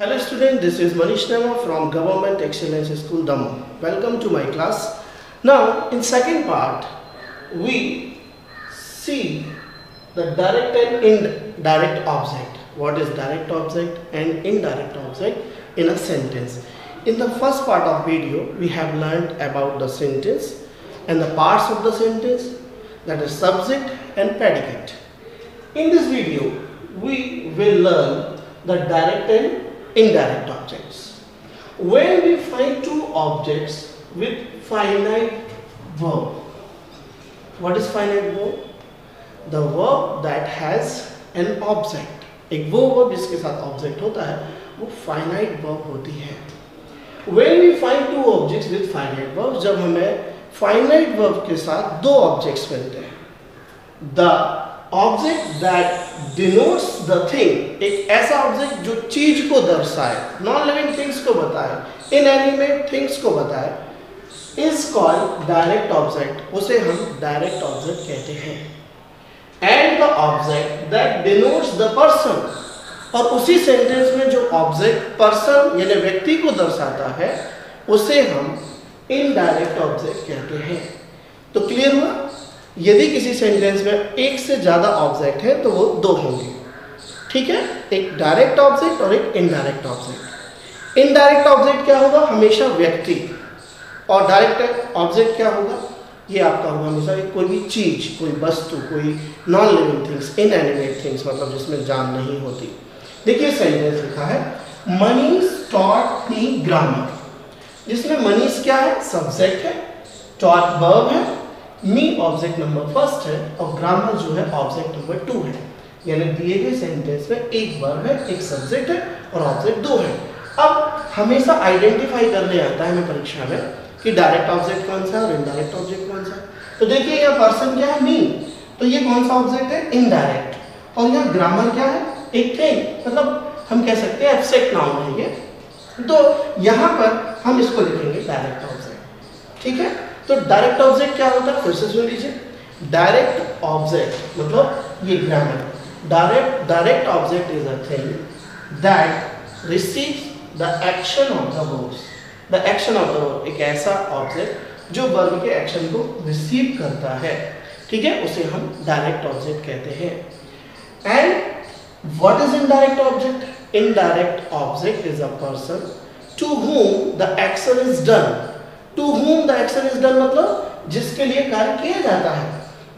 Hello student, this is Manish Nema from Government Excellence School Damoh. Welcome to my class. Now in second part we see the direct and indirect object. What is direct object and indirect object in a sentence. In the first part of video we have learned about the sentence and the parts of the sentence, that is subject and predicate. In this video we will learn the direct and indirect objects. When we find two objects with finite verb, what is finite verb? The verb that has an object. एक वो verb जिसके साथ object होता है वो finite verb होती है. When we find two objects with finite verbs, जब हमें finite verb के साथ दो objects मिलते हैं, the object that denotes the thing, एक ऐसा ऑब्जेक्ट जो चीज को दर्शाए, नॉन लिविंग थिंग्स को बताए, इनएनिमेट थिंग्स को बताए, इज कॉल्ड डायरेक्ट ऑब्जेक्ट. उसे हम डायरेक्ट ऑब्जेक्ट कहते हैं. And the object that denotes the person, और उसी सेंटेंस में जो ऑब्जेक्ट पर्सन यानी व्यक्ति को दर्शाता है उसे हम इनडायरेक्ट ऑब्जेक्ट कहते हैं. तो क्लियर हुआ? यदि किसी सेंटेंस में एक से ज़्यादा ऑब्जेक्ट है तो वो दो होंगे. ठीक है, एक डायरेक्ट ऑब्जेक्ट और एक इनडायरेक्ट ऑब्जेक्ट. इनडायरेक्ट ऑब्जेक्ट क्या होगा? हमेशा व्यक्ति. और डायरेक्ट ऑब्जेक्ट क्या होगा? ये आपका होगा हमेशा कोई भी चीज़, कोई वस्तु, कोई non living things, inanimate things, मतलब जिसमें जान नहीं होती. देखिए सेंटेंस लिखा है मनीष टॉट मी ग्रामर, जिसमें मनीष क्या है? सब्जेक्ट है, टॉट वर्ब है, मी ऑब्जेक्ट नंबर फर्स्ट है और ग्रामर जो है ऑब्जेक्ट नंबर 2 है. यानी दिए गए सेंटेंस में एक वर्ब है, एक सब्जेक्ट है और ऑब्जेक्ट 2 है. अब हमेशा आइडेंटिफाई करने आता है हमें परीक्षा में कि डायरेक्ट ऑब्जेक्ट कौन सा है और इनडायरेक्ट ऑब्जेक्ट कौन सा है. तो देखिए यहाँ पर्सन क्या है? मी. तो ये कौन सा ऑब्जेक्ट है? इनडायरेक्ट. और यहाँ ग्रामर क्या है? एक थिंग, मतलब हम कह सकते हैं एब्स्ट्रैक्ट नाउन है ये. तो यहाँ पर हम इसको लिखेंगे डायरेक्ट ऑब्जेक्ट. ठीक है, तो डायरेक्ट ऑब्जेक्ट क्या होता है? फिर से सुन लीजिए. डायरेक्ट ऑब्जेक्ट मतलब ये grammar. Direct object is a thing that receives the action of the verbs. The action of the verb, एक ऐसा ऑब्जेक्ट जो वर्ब के एक्शन को रिसीव करता है. ठीक है, उसे हम डायरेक्ट ऑब्जेक्ट कहते हैं. And what is indirect object? Indirect object is a person to whom the action is done. To whom the action is done मतलब जिसके लिए कार्य किया जाता है.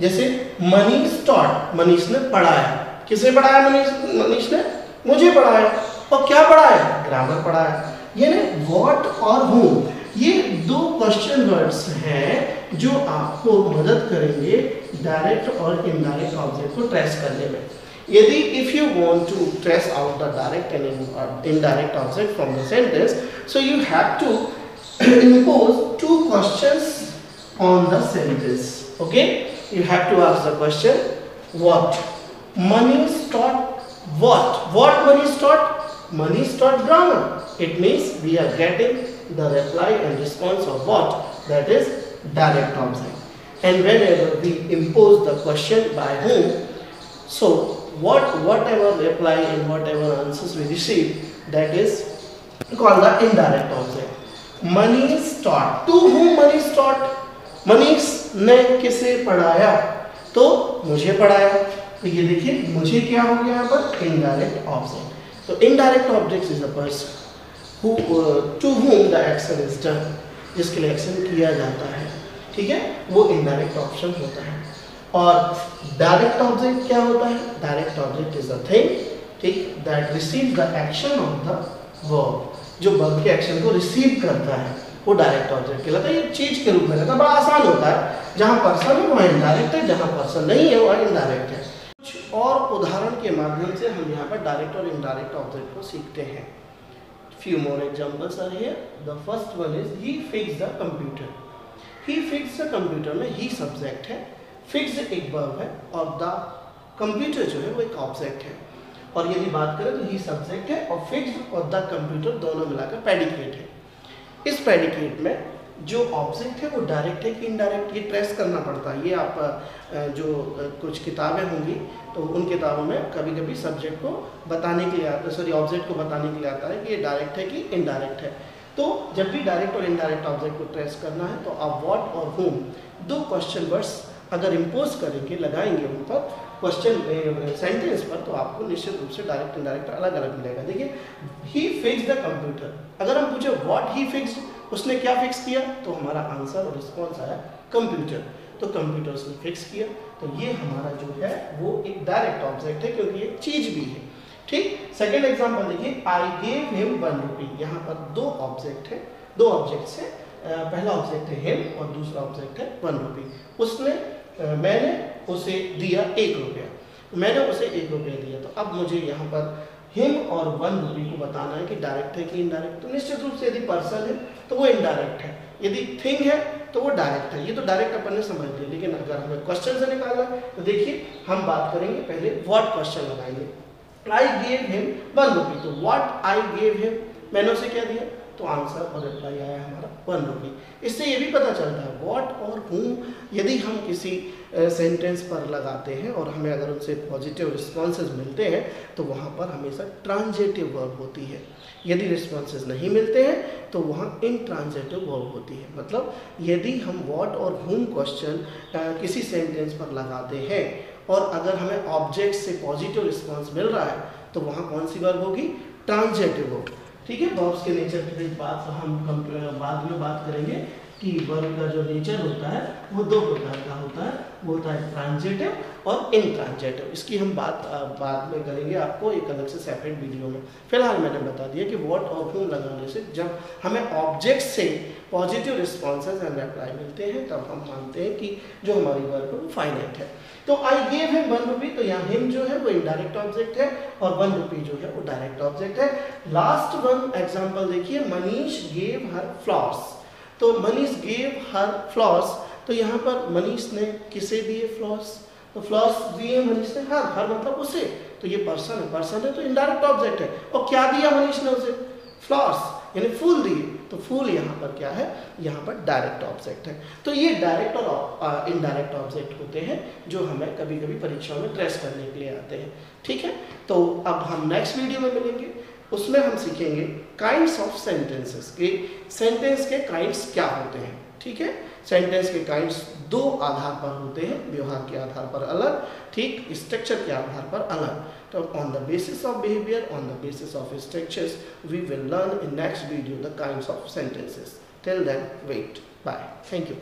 जैसे मनीष टॉट, मनीष ने पढ़ाया. किसे पढ़ाया? मनीष ने मुझे पढ़ाया. और क्या पढ़ाया? ग्रामर पढ़ाया. यानी व्हाट और whom, ये दो क्वेश्चन वर्ड्स हैं जो आपको मदद करेंगे डायरेक्ट और इनडायरेक्ट ऑब्जेक्ट को ट्रेस करने में. यदि if you want to trace out the direct and indirect object from the sentence, so you have to impose two questions on the sentence. Okay, you have to ask the question what Manish taught what Manish taught grammar. It means we are getting the reply and response of what, that is direct object. And whenever we impose the question by whom, so whatever reply and whatever answers we receive, that is called the indirect object. Manish taught, to whom Manish taught, Manish ने किसे पढ़ाया? तो मुझे पढ़ाया. तो ये देखिए मुझे क्या हो गया यहाँ पर? Indirect object. तो indirect object is a person who to whom the action is done, जिसके लिए एक्शन किया जाता है. ठीक है, वो इनडायरेक्ट ऑप्शन होता है. और डायरेक्ट ऑब्जेक्ट क्या होता है? Direct object is a thing, ठीक, that receive the action of the verb, जो वर्ब के एक्शन को रिसीव करता है वो डायरेक्ट ऑब्जेक्ट कहलाता है. ये चीज के रूप में रहता है. बड़ा आसान होता है. जहाँ पर्सन है वहाँ इनडायरेक्ट है, जहाँ पर्सन नहीं है वहाँ इनडायरेक्ट है. कुछ और उदाहरण के माध्यम से हम यहाँ पर डायरेक्ट और इनडायरेक्ट ऑब्जेक्ट को सीखते हैं. Few more examples are here. The first one is he fix the computer. He fix the computer में ही सब्जेक्ट है, फिक्स एक वर्ब है और द कंप्यूटर जो है वो एक ऑब्जेक्ट है. और यदि बात करें तो ही सब्जेक्ट है और फिक्स और द कंप्यूटर दोनों मिलाकर प्रेडिकेट है. इस प्रेडिकेट में जो ऑब्जेक्ट है वो डायरेक्ट है कि इनडायरेक्ट, ये ट्रेस करना पड़ता है। ये आप जो कुछ किताबें होंगी तो उन किताबों में कभी कभी सब्जेक्ट को बताने के लिए आता है, सॉरी ऑब्जेक्ट को बताने के लिए आता है कि ये डायरेक्ट है कि इनडायरेक्ट है। तो जब भी डायरेक्ट और इनडायरेक्ट ऑब्जेक्ट को ट्रेस करना है तो आप व्हाट और whom दो क्वेश्चन वर्ड्स अगर इम्पोज करेंगे, लगाएंगे उन पर क्वेश्चन सेंटेंस पर, तो आपको निश्चित रूप से डायरेक्ट इनडायरेक्ट अलग अलग मिलेगा। देखिए, ही फिक्स द कंप्यूटर, अगर हम पूछे व्हाट ही फिक्स्ड, उसने क्या फिक्स किया, तो हमारा आंसर और रिस्पॉन्स आया कंप्यूटर। तो कंप्यूटर उसने फिक्स किया, तो ये हमारा जो है वो एक डायरेक्ट ऑब्जेक्ट है क्योंकि ये चीज भी है। ठीक, सेकेंड एग्जाम्पल देखिए, आई गेव हिम 1 रुपी। यहाँ पर दो ऑब्जेक्ट है, दो ऑब्जेक्ट्स है, पहला ऑब्जेक्ट है हिम और दूसरा ऑब्जेक्ट है 1 रुपी। उसने मैंने उसे दिया 1 रुपया, मैंने उसे 1 रुपया दिया। तो अब मुझे यहाँ पर हिम और 1 रुपी को बताना है कि डायरेक्ट है कि इनडायरेक्ट। तो निश्चित रूप से यदि पर्सन है तो वो इनडायरेक्ट है, यदि थिंग है तो वो डायरेक्ट है। ये तो डायरेक्ट अपन ने समझ लिया, लेकिन अगर हमें क्वेश्चन से निकालना है तो देखिए हम बात करेंगे, पहले व्हाट क्वेश्चन लगाएंगे। आई गेव हिम 1 रुपी, तो व्हाट आई गेव हिम, मैंने उसे क्या दिया, तो आंसर और रिप्लाई आया हमारा 1 रुपी। इससे ये भी पता चलता है व्हाट और whom यदि हम किसी सेंटेंस पर लगाते हैं और हमें अगर उनसे पॉजिटिव रिस्पॉन्सेज मिलते हैं तो वहाँ पर हमेशा ट्रांजिटिव वर्ब होती है। यदि रिस्पॉन्सेज नहीं मिलते हैं तो वहाँ इंट्रांजिटिव वर्ब होती है। मतलब यदि हम व्हाट और whom क्वेश्चन किसी सेंटेंस पर लगाते हैं और अगर हमें ऑब्जेक्ट से पॉजिटिव रिस्पॉन्स मिल रहा है तो वहाँ कौन सी वर्ब होगी, ट्रांजिटिव वर्ब। ठीक है, वर्ब्स के नेचर की बात हम बाद में बात करेंगे कि वर्ब का जो नेचर होता है वो दो प्रकार का होता है, वो होता है ट्रांजिटिव और इनट्रांजिटिव। इसकी हम बात बाद में करेंगे, आपको एक अलग से सेपरेट वीडियो में। फिलहाल मैंने बता दिया कि व्हाट और whom लगाने से जब हमें ऑब्जेक्ट से पॉजिटिव रिस्पॉन्सेज एंड रिप्लाई मिलते हैं तब हम मानते हैं कि जो हमारी वर्ब है वो फाइनाइट है। तो आई गेव हिम 1 रुपी, तो यहाँ हिम जो है वो इनडायरेक्ट ऑब्जेक्ट है और 1 रुपी जो है वो डायरेक्ट ऑब्जेक्ट है। लास्ट वन एग्जांपल देखिए, मनीष गेव हर फ्लावर्स। तो मनीष गेव हर फ्लावर्स, तो यहाँ पर मनीष ने किसे दिए फ्लावर्स, तो फ्लावर्स दिए मनीष ने हर मतलब उसे, तो ये पर्सन है तो इनडायरेक्ट ऑब्जेक्ट है। और क्या दिया मनीष ने उसे, फ्लावर्स यानी फूल दिए, तो फूल यहाँ पर क्या है, यहाँ पर डायरेक्ट ऑब्जेक्ट है। तो ये डायरेक्ट और इनडायरेक्ट ऑब्जेक्ट होते हैं जो हमें कभी कभी परीक्षाओं में ट्रेस करने के लिए आते हैं। ठीक है, तो अब हम नेक्स्ट वीडियो में मिलेंगे, उसमें हम सीखेंगे काइंड्स ऑफ सेंटेंसेस के, सेंटेंस के काइंड्स क्या होते हैं। ठीक है, सेंटेंस के काइंड्स दो आधार पर होते हैं, व्यवहार के आधार पर अलग, ठीक, स्ट्रक्चर के आधार पर अलग। तो on the basis of behaviour, on the basis of structures, we will learn in next video the kinds of sentences. Till then wait, bye, thank you.